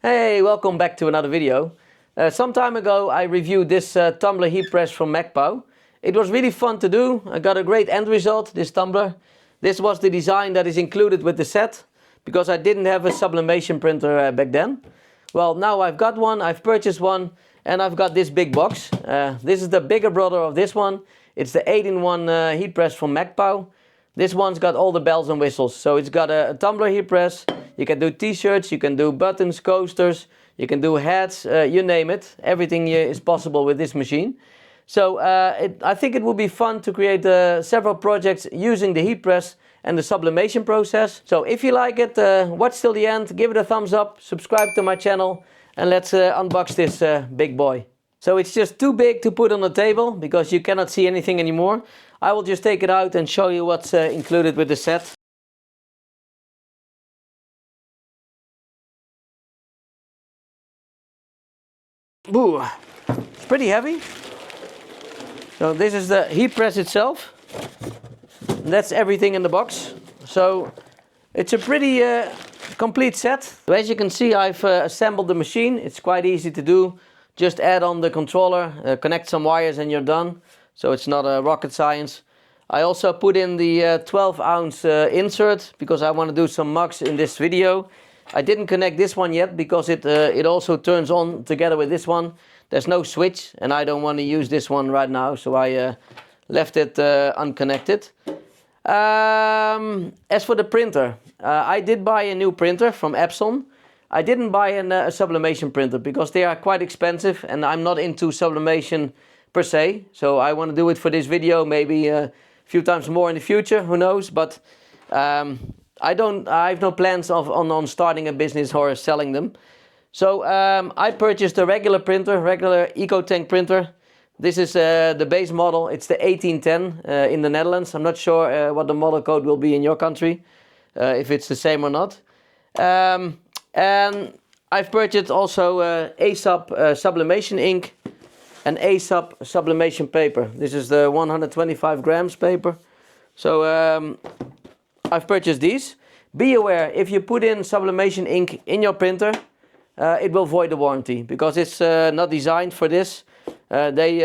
Hey, welcome back to another video. Some time ago I reviewed this tumbler heat press from Mecpow. It was really fun to do. I got a great end result, this tumbler. This was the design that is included with the set, because I didn't have a sublimation printer back then. Well, now I've got one, I've purchased one, and I've got this big box. This is the bigger brother of this one. It's the 8-in-1 heat press from Mecpow. This one's got all the bells and whistles. So it's got a tumbler heat press. You can do t-shirts, you can do buttons, coasters, you can do hats, you name it. Everything is possible with this machine. So I think it would be fun to create several projects using the heat press and the sublimation process. So if you like it, watch till the end, give it a thumbs up, subscribe to my channel, and let's unbox this big boy. So it's just too big to put on the table because you cannot see anything anymore. I will just take it out and show you what's included with the set. Ooh, it's pretty heavy. So this is the heat press itself. And that's everything in the box. So it's a pretty complete set. So as you can see, I've assembled the machine. It's quite easy to do. Just add on the controller, connect some wires and you're done. So it's not a rocket science. I also put in the 12-ounce insert because I want to do some mugs in this video. I didn't connect this one yet because it also turns on together with this one. There's no switch and I don't want to use this one right now, so I left it unconnected. As for the printer, I did buy a new printer from Epson. I didn't buy a sublimation printer because they are quite expensive and I'm not into sublimation per se. So I want to do it for this video, maybe a few times more in the future, who knows. But I have no plans on starting a business or selling them. So I purchased a regular printer, regular EcoTank printer. This is the base model. It's the 1810 in the Netherlands. I'm not sure what the model code will be in your country, if it's the same or not. And I've purchased also ASAP sublimation ink and ASAP sublimation paper. This is the 125 grams paper. So I've purchased these. Be aware, if you put in sublimation ink in your printer, it will void the warranty because it's not designed for this. They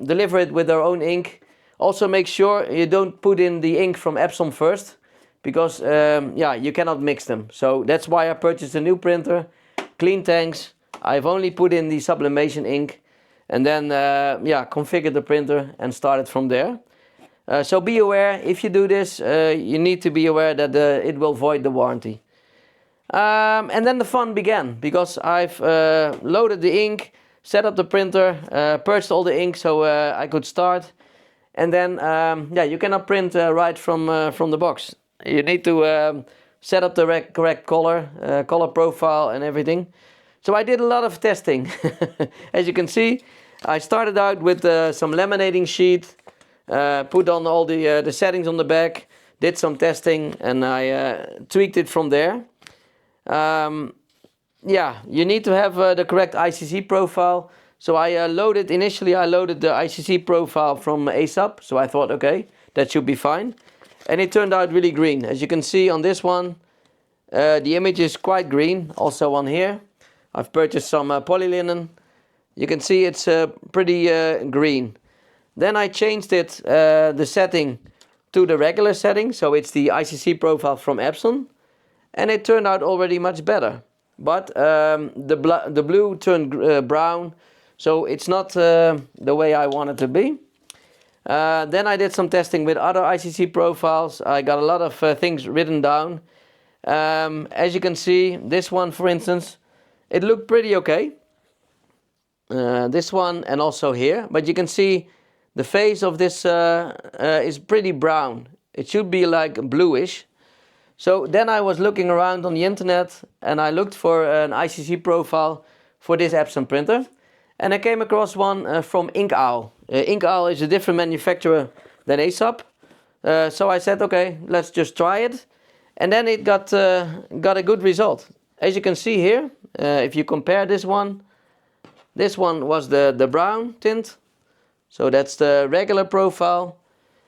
deliver it with their own ink. Also make sure you don't put in the ink from Epson first because yeah, you cannot mix them. So that's why I purchased a new printer, clean tanks. I've only put in the sublimation ink and then yeah, configure the printer and start it from there. So be aware, if you do this, you need to be aware that it will void the warranty. And then the fun began, because I've loaded the ink, set up the printer, purged all the ink so I could start. And then, yeah, you cannot print right from the box. You need to set up the correct color profile and everything. So I did a lot of testing. As you can see, I started out with some laminating sheet. Put on all the settings on the back, did some testing, and I tweaked it from there. Yeah, you need to have the correct ICC profile. So initially I loaded the ICC profile from ASAP. So I thought, okay, that should be fine. And it turned out really green. As you can see on this one, the image is quite green. Also on here, I've purchased some polylinen. You can see it's pretty green. Then I changed it, the setting to the regular setting, so it's the ICC profile from Epson, and it turned out already much better. But the blue turned brown, so it's not the way I want it to be. Then I did some testing with other ICC profiles. I got a lot of things written down. As you can see, this one, for instance, it looked pretty okay. This one and also here, but you can see the face of this is pretty brown. It should be like bluish. So then I was looking around on the internet and I looked for an ICC profile for this Epson printer. And I came across one from InkOwl. InkOwl is a different manufacturer than ASAP. So I said, okay, let's just try it. And then it got a good result. As you can see here, if you compare this one was the brown tint. So that's the regular profile.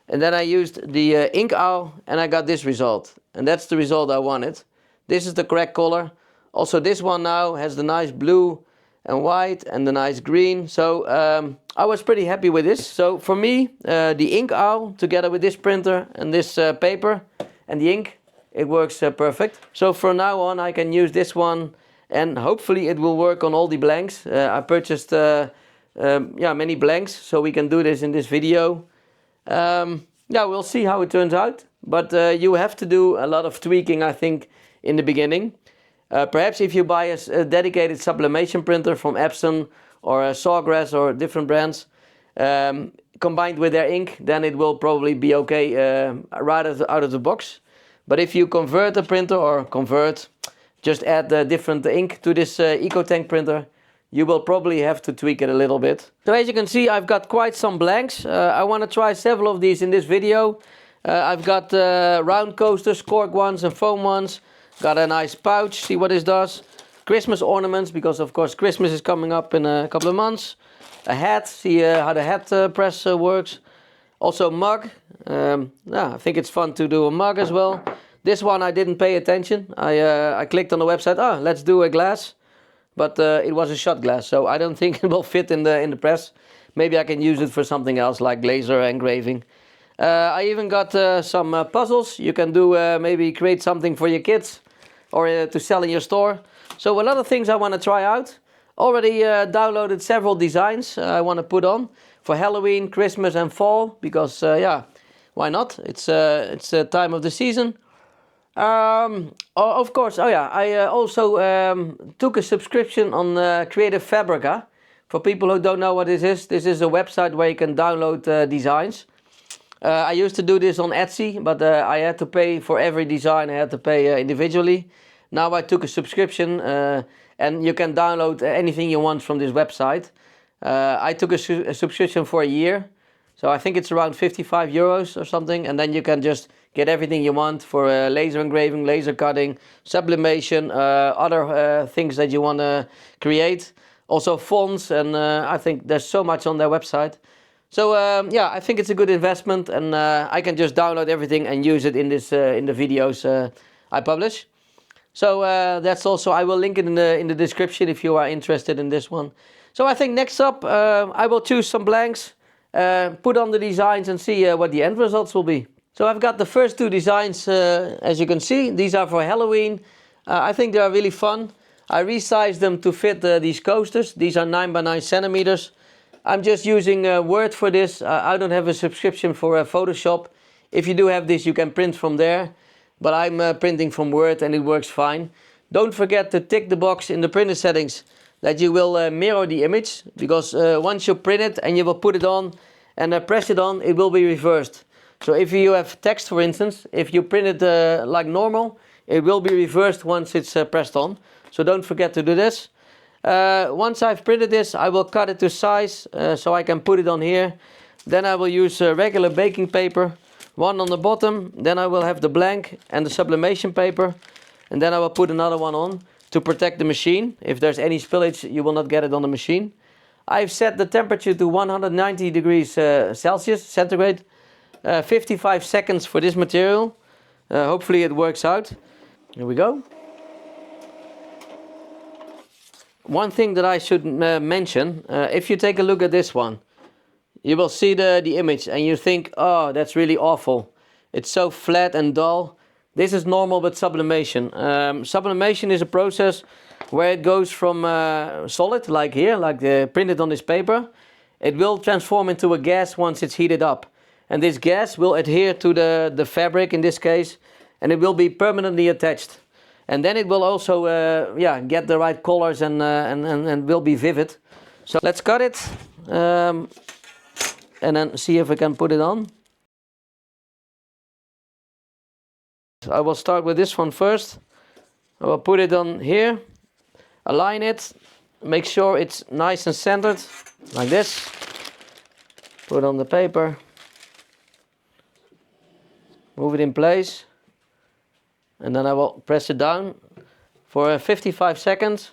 And then I used the InkOwl and I got this result. And that's the result I wanted. This is the correct color. Also this one now has the nice blue and white and the nice green. So I was pretty happy with this. So for me, the ink owl together with this printer and this paper and the ink, it works perfect. So from now on I can use this one, and hopefully it will work on all the blanks. I purchased many blanks, so we can do this in this video. Yeah, we'll see how it turns out. But you have to do a lot of tweaking, I think, in the beginning. Perhaps if you buy a dedicated sublimation printer from Epson or Sawgrass or different brands, combined with their ink, then it will probably be okay right out of the box. But if you convert a printer or just add different ink to this EcoTank printer, you will probably have to tweak it a little bit. So as you can see, I've got quite some blanks. I want to try several of these in this video. I've got round coasters, cork ones and foam ones. Got a nice pouch, see what this does. Christmas ornaments, because of course Christmas is coming up in a couple of months. A hat, see how the hat press works. Also mug, I think it's fun to do a mug as well. This one I didn't pay attention. I clicked on the website, let's do a glass. But it was a shot glass, so I don't think it will fit in the press. Maybe I can use it for something else like laser engraving. I even got some puzzles. You can do maybe create something for your kids or to sell in your store. So a lot of things I want to try out. Already downloaded several designs I want to put on for Halloween, Christmas and fall, because why not? It's a time of the season. Of course, I also took a subscription on Creative Fabrica. For people who don't know what this is a website where you can download designs. I used to do this on Etsy, but I had to pay for every design. I had to pay individually. Now I took a subscription and you can download anything you want from this website. I took a subscription for a year, so I think it's around 55 euros or something, and then you can just get everything you want for laser engraving, laser cutting, sublimation, other things that you want to create. Also fonts, and I think there's so much on their website. So I think it's a good investment, and I can just download everything and use it in this in the videos I publish. So that's also, I will link it in the description if you are interested in this one. So I think next up I will choose some blanks, put on the designs and see what the end results will be. So I've got the first two designs, as you can see. These are for Halloween. I think they are really fun. I resized them to fit these coasters. These are 9 by 9 centimeters. I'm just using Word for this. I don't have a subscription for Photoshop. If you do have this, you can print from there. But I'm printing from Word and it works fine. Don't forget to tick the box in the printer settings that you will mirror the image. Because once you print it and you will put it on and press it on, it will be reversed. So if you have text, for instance, if you print it like normal, it will be reversed once it's pressed on. So don't forget to do this. Once I've printed this, I will cut it to size so I can put it on here. Then I will use regular baking paper, one on the bottom. Then I will have the blank and the sublimation paper. And then I will put another one on to protect the machine. If there's any spillage, you will not get it on the machine. I've set the temperature to 190 degrees Celsius, centigrade. 55 seconds for this material. Hopefully it works out. Here we go. One thing that I should mention, if you take a look at this one, you will see the image and you think, oh, that's really awful. It's so flat and dull. This is normal with sublimation. Sublimation is a process where it goes from solid, like here, like printed on this paper. It will transform into a gas once it's heated up. And this gas will adhere to the fabric in this case, and it will be permanently attached. And then it will also get the right colors and will be vivid. So let's cut it and then see if I can put it on. So I will start with this one first. I will put it on here, align it, make sure it's nice and centered, like this. Put on the paper, move it in place. And then I will press it down for 55 seconds,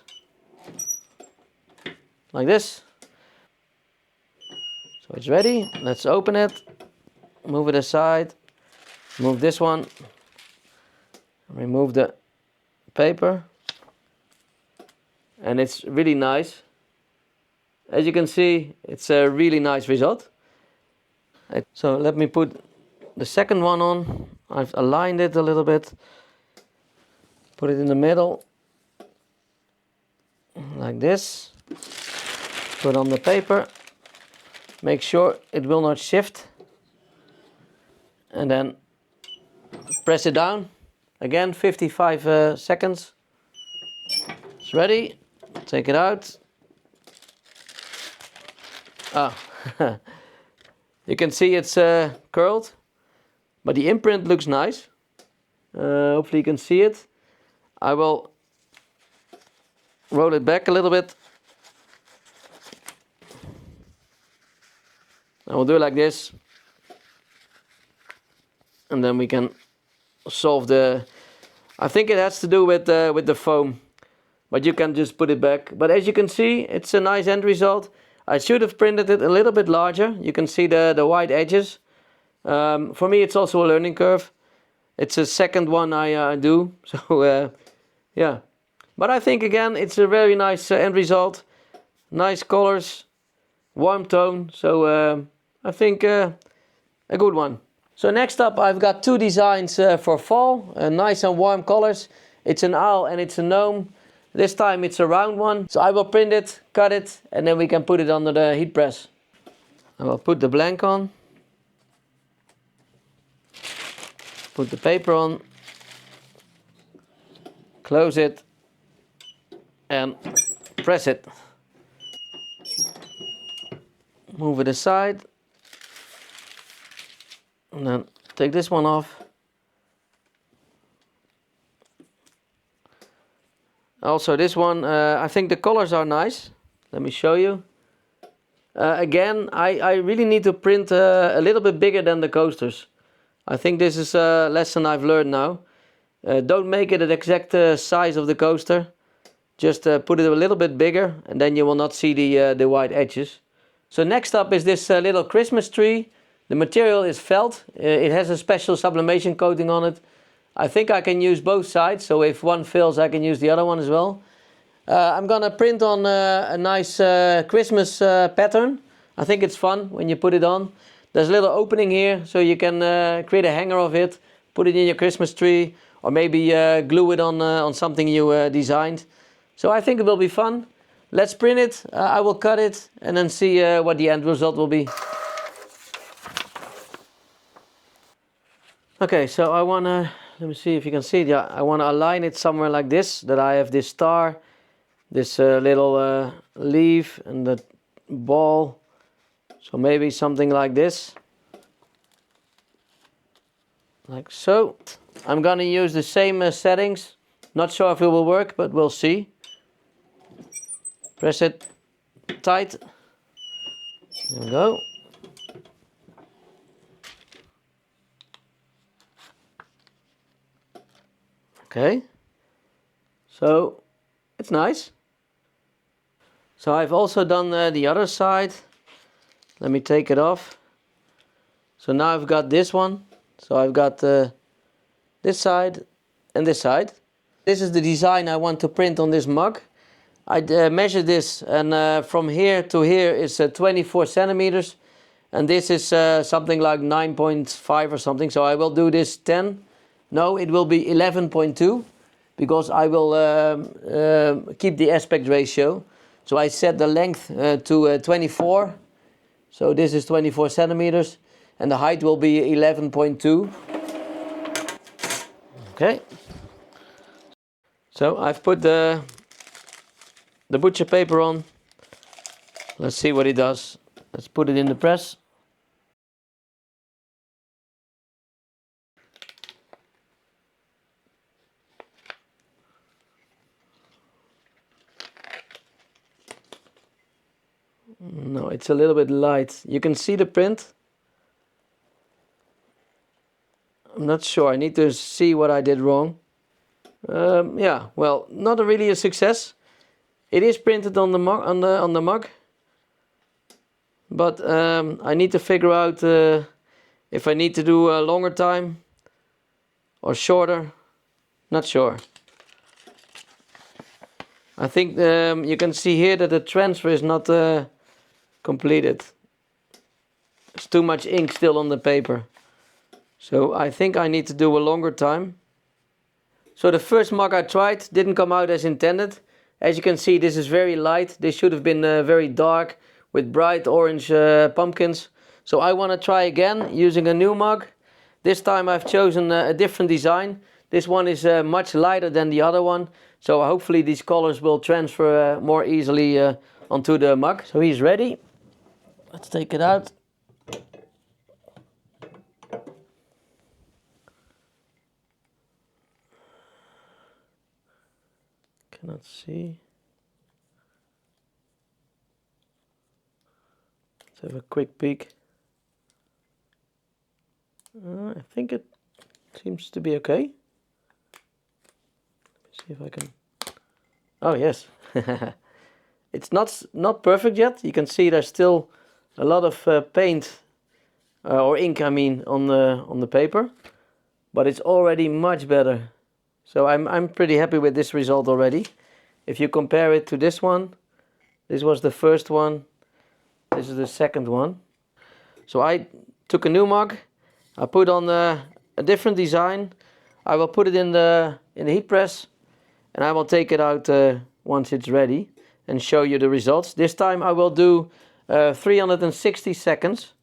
like this. So it's ready. Let's open it, move it aside, move this one, remove the paper, and it's really nice. As you can see, it's a really nice result. So let me put the second one on. I've aligned it a little bit. Put it in the middle, like this. Put on the paper. Make sure it will not shift. And then press it down. Again, 55 seconds. It's ready. Take it out. Ah, you can see it's curled, but the imprint looks nice. Hopefully you can see it. I will roll it back a little bit. I will do it like this, and then we can solve the. I think it has to do with the foam, but you can just put it back. But as you can see, it's a nice end result. I should have printed it a little bit larger. You can see the white edges. For me, it's also a learning curve. It's a second one I do, so yeah. But I think again, it's a very nice end result. Nice colors, warm tone. So I think a good one. So next up, I've got two designs for fall. Nice and warm colors. It's an owl and it's a gnome. This time it's a round one. So I will print it, cut it, and then we can put it under the heat press. I will put the blank on. Put the paper on. Close it. And press it. Move it aside. And then take this one off. Also this one, I think the colors are nice. Let me show you. Again, I really need to print a little bit bigger than the coasters. I think this is a lesson I've learned now. Don't make it the exact size of the coaster. Just put it a little bit bigger, and then you will not see the white edges. So next up is this little Christmas tree. The material is felt. It has a special sublimation coating on it. I think I can use both sides, so if one fails I can use the other one as well. I'm gonna print on a nice Christmas pattern. I think it's fun when you put it on. There's a little opening here, so you can create a hanger of it, put it in your Christmas tree, or maybe glue it on something you designed. So I think it will be fun. Let's print it, I will cut it, and then see what the end result will be. Okay, so I wanna, let me see if you can see it. Yeah, I wanna align it somewhere like this, that I have this star, this little leaf, and the ball. So maybe something like this. Like so. I'm gonna use the same settings. Not sure if it will work, but we'll see. Press it tight. There we go. Okay. So it's nice. So I've also done the other side. Let me take it off. So now I've got this one. So I've got this side and this side. This is the design I want to print on this mug. I measured this, and from here to here is 24 centimeters. And this is something like 9.5 or something. So I will do this 10. No, it will be 11.2 because I will keep the aspect ratio. So I set the length to 24. So this is 24 centimeters and the height will be 11.2. Okay. So I've put the butcher paper on. Let's see what it does. Let's put it in the press. No, it's a little bit light. You can see the print. I'm not sure. I need to see what I did wrong. Yeah, well, not really a success. It is printed on the mug, on the mug. But I need to figure out if I need to do a longer time or shorter. Not sure. I think you can see here that the transfer is not completed. There's too much ink still on the paper. So I think I need to do a longer time. So the first mug I tried didn't come out as intended. As you can see, this is very light. This should have been very dark with bright orange pumpkins. So I want to try again using a new mug. This time I've chosen a different design. This one is much lighter than the other one. So hopefully these colors will transfer more easily onto the mug. So he's ready. Let's take it out. Cannot see. Let's have a quick peek. I think it seems to be okay. Let me see if I can. Oh yes, it's not perfect yet. You can see there's still a lot of paint or ink, I mean, on the paper, but it's already much better. So I'm pretty happy with this result already. If you compare it to this one, this was the first one. This is the second one. So I took a new mug. I put on a different design. I will put it in the heat press, and I will take it out once it's ready and show you the results. This time I will do 360 seconds.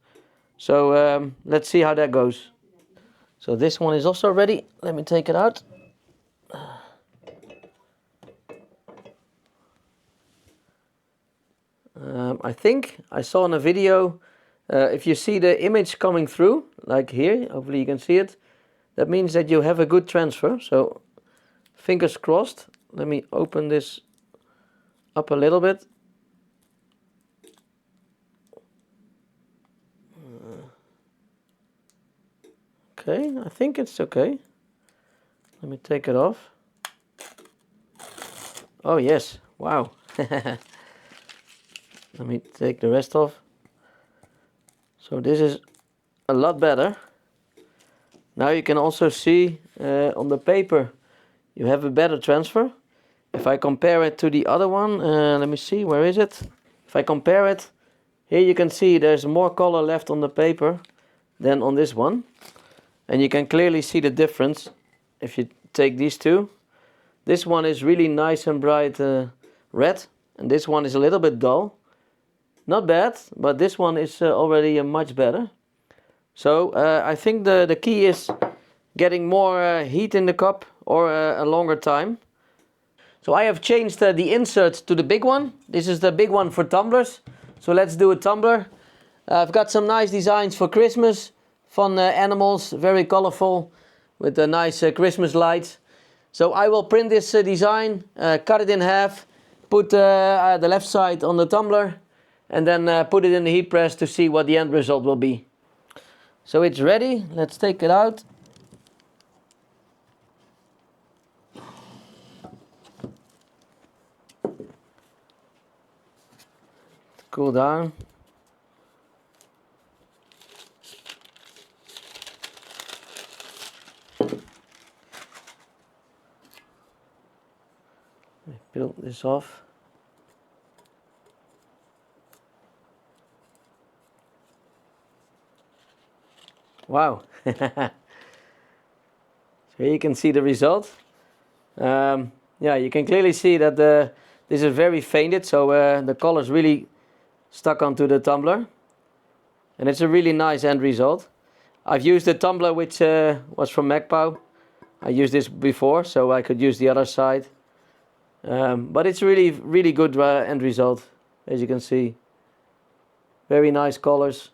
So let's see how that goes. So this one is also ready. Let me take it out. I think I saw in a video, if you see the image coming through, like here, hopefully you can see it, that means that you have a good transfer. So fingers crossed. Let me open this up a little bit. Okay, I think it's okay. Let me take it off. Oh yes, wow. Let me take the rest off. So this is a lot better. Now you can also see on the paper you have a better transfer. If I compare it to the other one, let me see, where is it? If I compare it, here you can see there's more color left on the paper than on this one. And you can clearly see the difference if you take these two. This one is really nice and bright red, and this one is a little bit dull. Not bad, but this one is already much better. So I think the key is getting more heat in the cup or a longer time. So I have changed the insert to the big one. This is the big one for tumblers. So let's do a tumbler. I've got some nice designs for Christmas. Fun animals, very colorful, with the nice Christmas lights. So I will print this design, cut it in half, put the left side on the tumbler, and then put it in the heat press to see what the end result will be. So it's ready. Let's take it out. Cool down. Let me peel this off. Wow. So here you can see the result. Yeah, you can clearly see that this is very faded, so the colors really stuck onto the tumbler. And it's a really nice end result. I've used a tumbler which was from Mecpow. I used this before, so I could use the other side. But it's really good end result, as you can see. Very nice colors.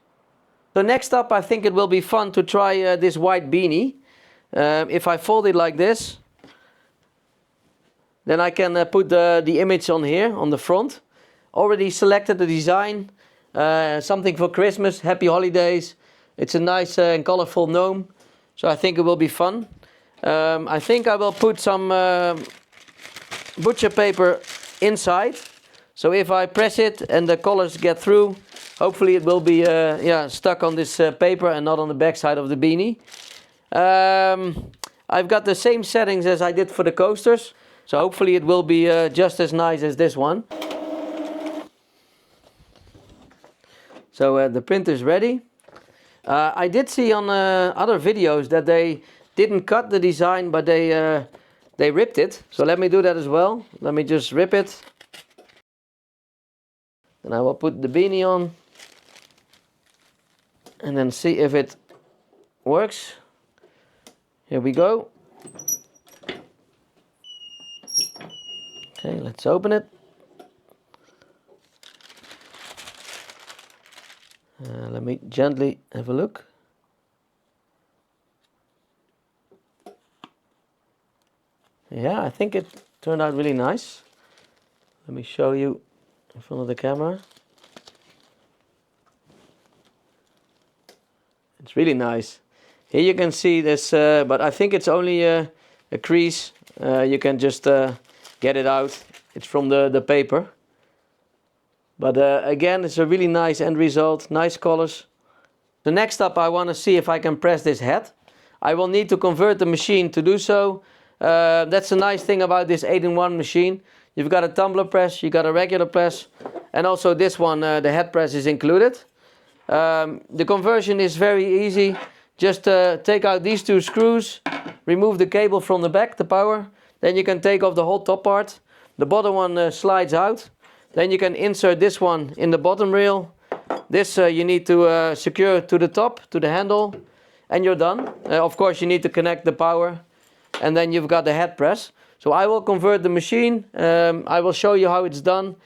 So next up, I think it will be fun to try this white beanie. If I fold it like this, then I can put the image on here, on the front. Already selected the design, something for Christmas, happy holidays. It's a nice and colorful gnome, so I think it will be fun. I think I will put some butcher paper inside. So if I press it and the colors get through, hopefully it will be stuck on this paper and not on the back side of the beanie. I've got the same settings as I did for the coasters. So hopefully it will be just as nice as this one. So the printer is ready. I did see on other videos that they didn't cut the design, but they ripped it. So let me do that as well. Let me just rip it. Then I will put the beanie on and then see if it works. Here we go. Okay, let's open it. Let me gently have a look. Yeah, I think it turned out really nice. Let me show you in front of the camera. It's really nice. Here you can see this, but I think it's only a crease. You can just get it out. It's from the paper. But again, it's a really nice end result, nice colors. The next up, I want to see if I can press this head. I will need to convert the machine to do so. That's the nice thing about this 8-in-1 machine. You've got a tumbler press, you've got a regular press, and also this one, the head press is included. The conversion is very easy. Just take out these two screws, remove the cable from the back, the power. Then you can take off the whole top part. The bottom one slides out. Then you can insert this one in the bottom rail. This you need to secure to the top, to the handle, and you're done. Of course you need to connect the power, and then you've got the head press. So I will convert the machine. I will show you how it's done.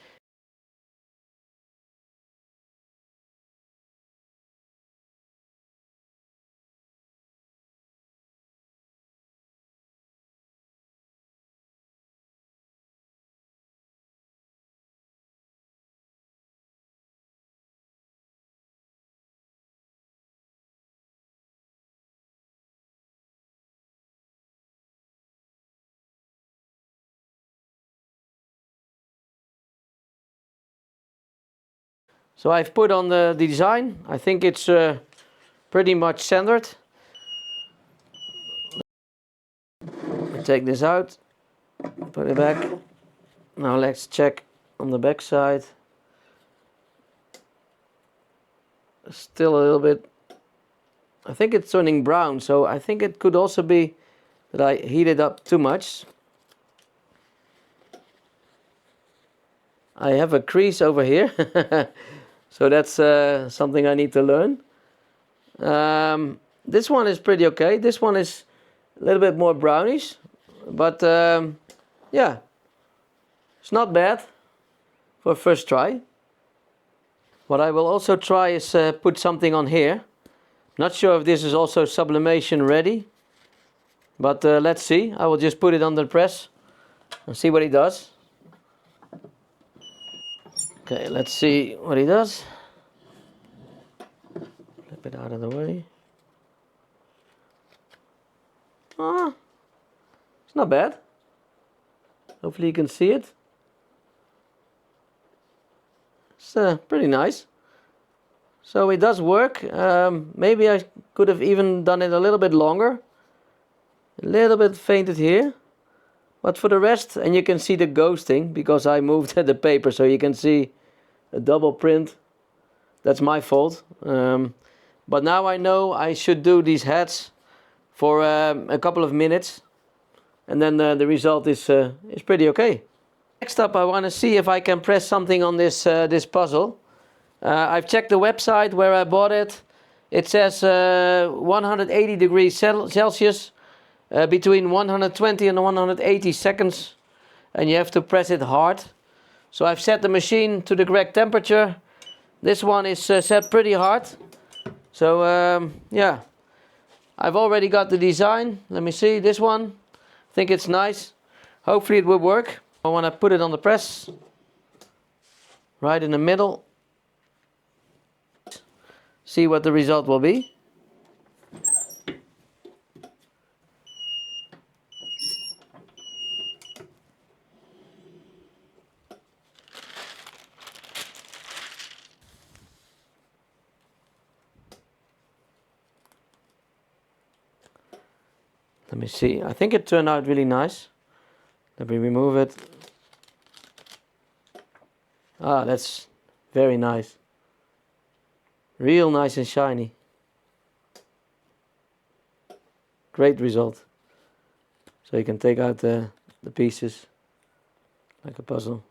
So I've put on the design. I think it's pretty much centered. Take this out, put it back. Now let's check on the back side. Still a little bit. I think it's turning brown, so I think it could also be that I heated up too much. I have a crease over here, so that's something I need to learn. This one is pretty okay. This one is a little bit more brownish, but yeah, it's not bad for a first try. What I will also try is put something on here. Not sure if this is also sublimation ready, but let's see. I will just put it under the press and see what he does. Okay, let's see what he does. Flip it out of the way. Ah, it's not bad. Hopefully you can see it. It's pretty nice. So it does work. Maybe I could have even done it a little bit longer. A little bit fainted here. But for the rest, and you can see the ghosting because I moved the paper, so you can see a double print. That's my fault. But now I know I should do these heads for a couple of minutes, and then the result is pretty okay. Next up, I want to see if I can press something on this this puzzle. I've checked the website where I bought it. It says 180 degrees Celsius, between 120 and 180 seconds, and you have to press it hard. So I've set the machine to the correct temperature. This one is set pretty hard. So yeah, I've already got the design. Let me see this one. I think it's nice. Hopefully it will work. I want to put it on the press, right in the middle. See what the result will be. Let me see. I think it turned out really nice. Let me remove it. Ah, that's very nice. Real nice and shiny. Great result. So you can take out the pieces like a puzzle.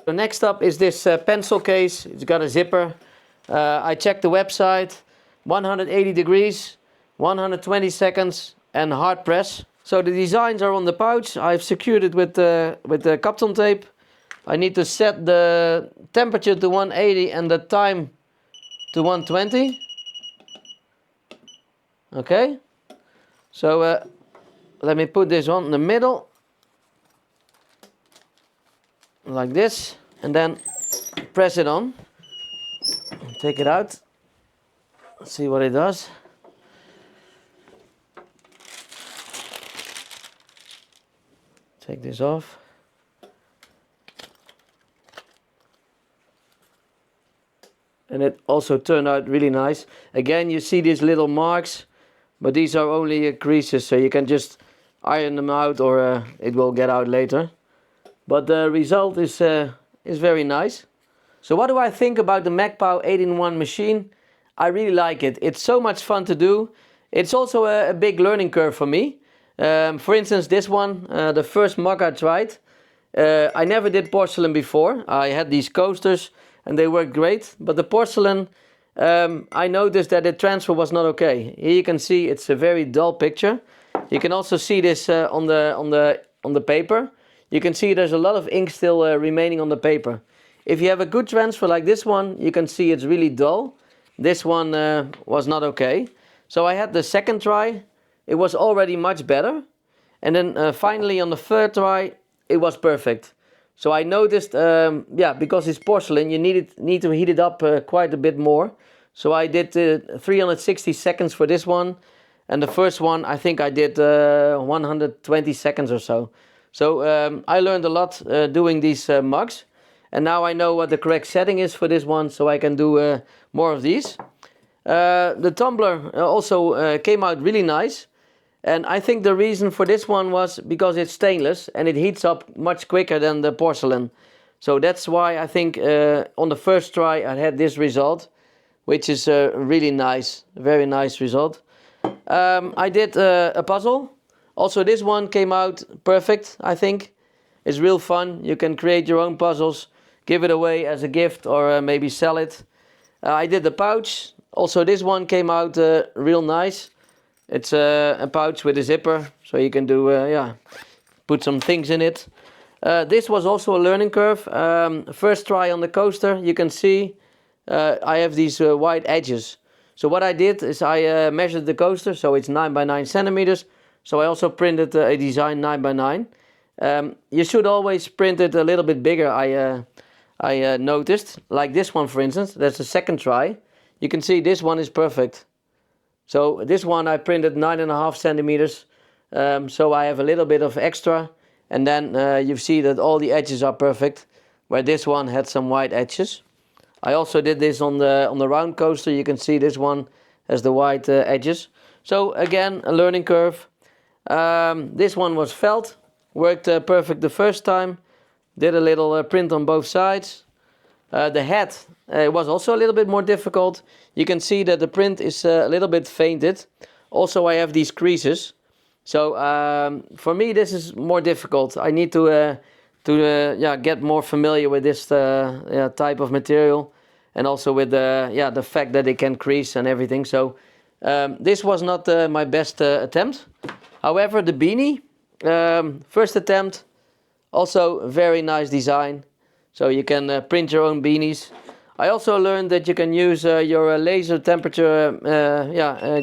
So next up is this pencil case. It's got a zipper. I checked the website. 180 degrees, 120 seconds and hard press. So the designs are on the pouch. I've secured it with the Epson tape. I need to set the temperature to 180 and the time to 120. Okay. So let me put this on in the middle. Like this. And then press it on. Take it out. Let's see what it does. Take this off. And it also turned out really nice. Again, you see these little marks, but these are only creases, so you can just iron them out, or it will get out later. But the result is very nice. So what do I think about the Mecpow 8-in-1 machine? I really like it. It's so much fun to do. It's also a big learning curve for me. For instance, this one, the first mug I tried, I never did porcelain before. I had these coasters and they worked great, but the porcelain, I noticed that the transfer was not okay. Here you can see it's a very dull picture. You can also see this on the paper. You can see there's a lot of ink still remaining on the paper. If you have a good transfer like this one, you can see it's really dull. This one was not okay. So I had the second try. It was already much better. And then finally on the third try, it was perfect. So I noticed, because it's porcelain, you need to heat it up quite a bit more. So I did 360 seconds for this one. And the first one, I think I did 120 seconds or so. So I learned a lot doing these mugs. And now I know what the correct setting is for this one, so I can do more of these. The tumbler also came out really nice. And I think the reason for this one was because it's stainless and it heats up much quicker than the porcelain. So that's why I think on the first try I had this result, which is really nice, very nice result. I did a puzzle. Also this one came out perfect, I think. It's real fun. You can create your own puzzles, give it away as a gift, or maybe sell it. I did the pouch. Also this one came out real nice. It's a pouch with a zipper, so you can do, put some things in it. This was also a learning curve. First try on the coaster, you can see I have these white edges. So what I did is I measured the coaster, so it's 9 by 9 centimeters. So I also printed a design 9 by 9. You should always print it a little bit bigger, I noticed. Like this one, for instance, that's the second try. You can see this one is perfect. So this one I printed 9.5 centimeters. So I have a little bit of extra. And then you see that all the edges are perfect, where this one had some white edges. I also did this on the round coaster. You can see this one has the white edges. So again, a learning curve. This one was felt, worked perfect the first time. Did a little print on both sides. The head was also a little bit more difficult. You can see that the print is a little bit fainted. Also I have these creases. So for me this is more difficult. I need to get more familiar with this type of material, and also with the fact that it can crease and everything. So this was not my best attempt. However, the beanie, first attempt, also very nice design. So you can print your own beanies. I also learned that you can use your laser temperature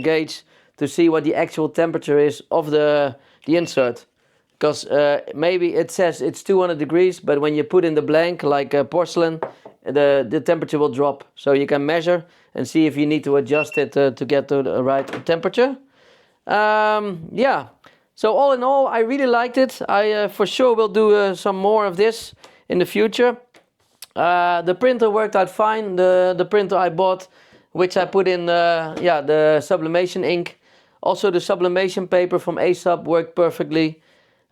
gauge to see what the actual temperature is of the insert. Because maybe it says it's 200 degrees, but when you put in the blank, like porcelain, the temperature will drop. So you can measure and see if you need to adjust it to get to the right temperature. So all in all, I really liked it. I for sure will do some more of this in the future. The printer worked out fine. The printer I bought, which I put in the sublimation ink, Also the sublimation paper from Aesop worked perfectly.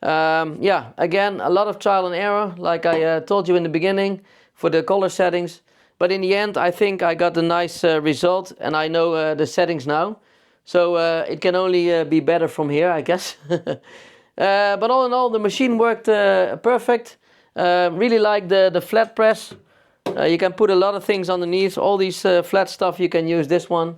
Yeah, again, a lot of trial and error, like I told you in the beginning, for the color settings. But in the end, I think I got a nice result, and I know the settings now. So it can only be better from here, I guess. But all in all, the machine worked perfect. Really like the flat press. You can put a lot of things underneath. All these flat stuff, you can use this one.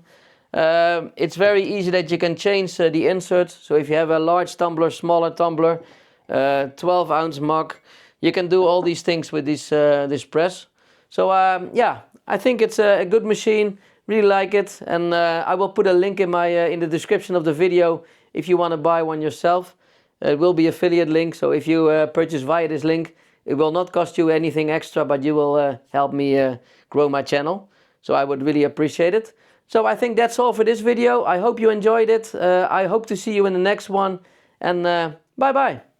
It's very easy that you can change the inserts. So if you have a large tumbler, smaller tumbler, 12-ounce mug, you can do all these things with this press. So yeah, I think it's a good machine. Really like it, and I will put a link in the description of the video if you want to buy one yourself. It will be affiliate link, so if you purchase via this link, it will not cost you anything extra, but you will help me grow my channel. So I would really appreciate it. So I think that's all for this video. I hope you enjoyed it. I hope to see you in the next one, and bye bye.